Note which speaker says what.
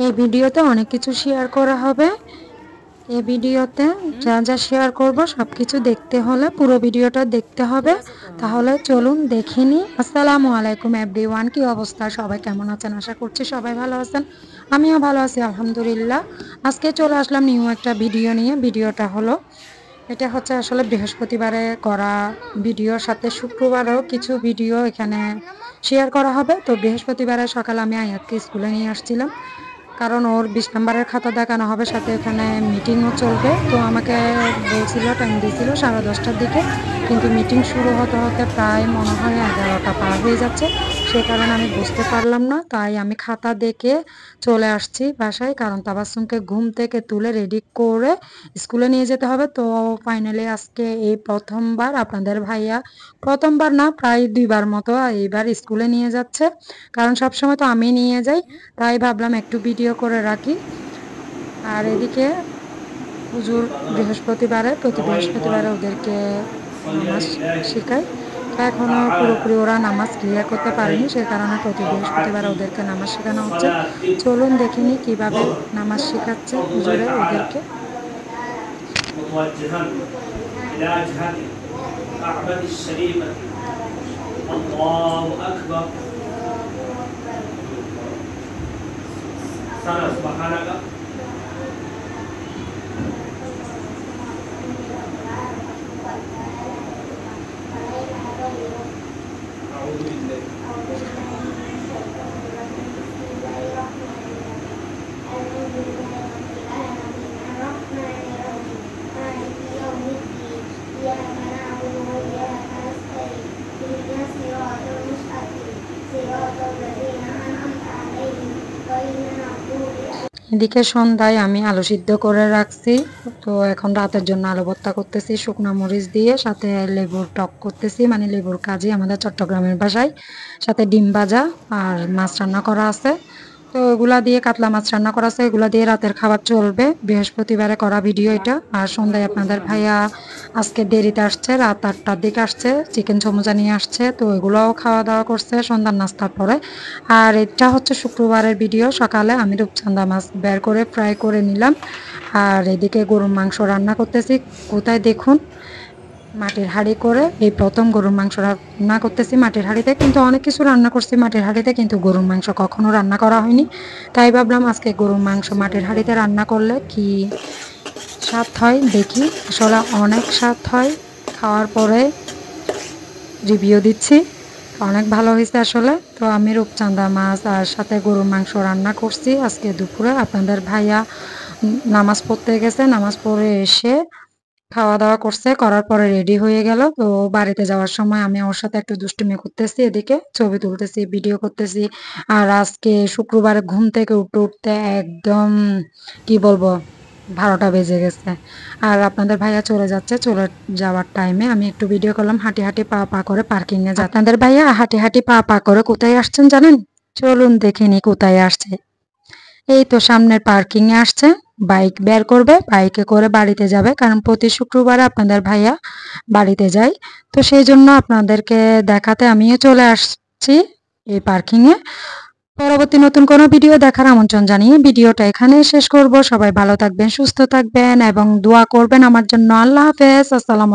Speaker 1: এই ভিডিওতে অনেক কিছু শেয়ার করা হবে। এই ভিডিওতে যা যা শেয়ার করব সবকিছু দেখতে হলে পুরো ভিডিওটা দেখতে হবে। তাহলে চলুন দেখে নিই। আসসালামু আলাইকুম এভরিওয়ান, কি অবস্থা? সবাই কেমন আছেন? আশা করছি সবাই ভালো আছেন। আমিও ভালো আছি আলহামদুলিল্লাহ। আজকে চলে আসলাম নিউ একটা ভিডিও নিয়ে। ভিডিওটা হলো, এটা হচ্ছে আসলে বৃহস্পতিবারে করা ভিডিওর সাথে শুক্রবারেও কিছু ভিডিও এখানে শেয়ার করা হবে। তো বৃহস্পতিবারে সকালে আমি আয়াতকে স্কুলে নিয়ে আসছিলাম, কারণ ওর 20 নম্বরের খাতা দেখানো হবে, সাথে ওখানে মিটিংও চলবে। তো আমাকে বলছিল, টাইম দিয়েছিল 10:30টার দিকে, কিন্তু মিটিং শুরু হতে হতে প্রায় মনে হয় 11টা পার হয়ে যাচ্ছে। সে কারণে আমি বুঝতে পারলাম না, তাই আমি খাতা দেখে চলে আসছি বাসায়, কারণ তাবাসসুমকে ঘুম থেকে তুলে রেডি করে স্কুলে নিয়ে যেতে হবে। তো ফাইনালি আজকে এই প্রথমবার আপনাদের ভাইয়া, প্রথমবার না প্রায় 2বার মতো এইবার স্কুলে নিয়ে যাচ্ছে, কারণ সবসময় তো আমি নিয়ে যাই। তাই ভাবলাম একটু ভিডিও করে রাখি। আর এদিকে হুজুর প্রতি বৃহস্পতিবারে ওদেরকে নামাজ শেখায়। তো এখনো পুরোপুরি ওরা নামাজ ক্লিয়ার করতে পারেনি, সে কারণে প্রতি বৃহস্পতিবারে ওদেরকে নামাজ শেখানো হচ্ছে। চলুন দেখিনি কিভাবে নামাজ শেখাচ্ছে হুজুরে ওদেরকে। এদিকে সন্ধ্যায় আমি আলু সিদ্ধ করে রাখছি। তো এখন রাতের জন্য আলু ভর্তা করতেছি শুকনো মরিচ দিয়ে, সাথে লেবুর টক করতেছি, মানে লেবুর কাজি আমাদের চট্টগ্রামের ভাষায়। সাথে ডিম ভাজা আর মাছ রান্না করা আছে। তো এগুলা দিয়ে, কাতলা মাছ রান্না করা আছে, এগুলা দিয়ে রাতের খাবার চলবে। বৃহস্পতিবারে করা ভিডিও এটা। আর সন্ধ্যায় আপনাদের ভাইয়া আজকে দেরিতে আসছে, রাত 8টার দিকে আসছে, চিকেন সমুচা নিয়ে আসছে। তো এগুলোও খাওয়া দাওয়া করছে সন্ধ্যার নাস্তার পরে। আর এটা হচ্ছে শুক্রবারের ভিডিও। সকালে আমি রূপচাঁদা মাছ বের করে ফ্রাই করে নিলাম। আর এদিকে গরুর মাংস রান্না করতেছি। কোথায় দেখুন, মাটির হাঁড়ি করে এই প্রথম গরুর মাংস রান্না করতেছি মাটির হাঁড়িতে। কিন্তু অনেক কিছু রান্না করছি মাটির হাঁড়িতে, কিন্তু গরুর মাংস কখনো রান্না করা হয়নি। তাই ভাবলাম আজকে গরুর মাংস মাটির হাঁড়িতে রান্না করলে কি স্বাদ হয় দেখি। আসলে অনেক স্বাদ হয়, খাওয়ার পরে রিভিউ দিচ্ছি, অনেক ভালো হয়েছে আসলে। তো আমি রূপচাঁদা মাছ আর সাথে গরুর মাংস রান্না করছি আজকে দুপুরে। আপনাদের ভাইয়া নামাজ পড়তে গেছে, নামাজ পড়ে এসে খাওয়া দাওয়া করছে, করার পরে রেডি হয়ে গেল। তো বাড়িতে যাওয়ার সময় আমি ওর সাথে একটু দুষ্টুমি করতেছি, এদিকে ছবি তুলতেছি, ভিডিও করতেছি। আর আজকে শুক্রবারে ঘুম থেকে উঠতে উঠতে একদম কি বলবো, 12টা বেজে গেছে। আর আপনাদের ভাইয়া চলে যাচ্ছে, চলে যাওয়ার টাইমে আমি একটু ভিডিও করলাম হাঁটি হাঁটি পা পা করে পার্কিং এ। আপনাদের ভাইয়া হাঁটি হাঁটি পা পা করে কোথায় আসছেন জানেন? চলুন দেখিনি কোথায় আসছে। এই তো সামনের পার্কিং এ আসছে, বাইক বের করবে, বাইকে করে বাড়িতে যাবে, কারণ প্রতি শুক্রবারে আপনাদের ভাইয়া বাড়িতে যায়। তো সেই জন্য আপনাদেরকে দেখাতে আমিও চলে আসছি এই পার্কিং এ। পরবর্তী নতুন কোনো ভিডিও দেখার আমন্ত্রণ জানিয়ে ভিডিওটা এখানেই শেষ করব। সবাই ভালো থাকবেন, সুস্থ থাকবেন এবং দোয়া করবেন আমার জন্য। আল্লাহ হাফেজ, আসসালামু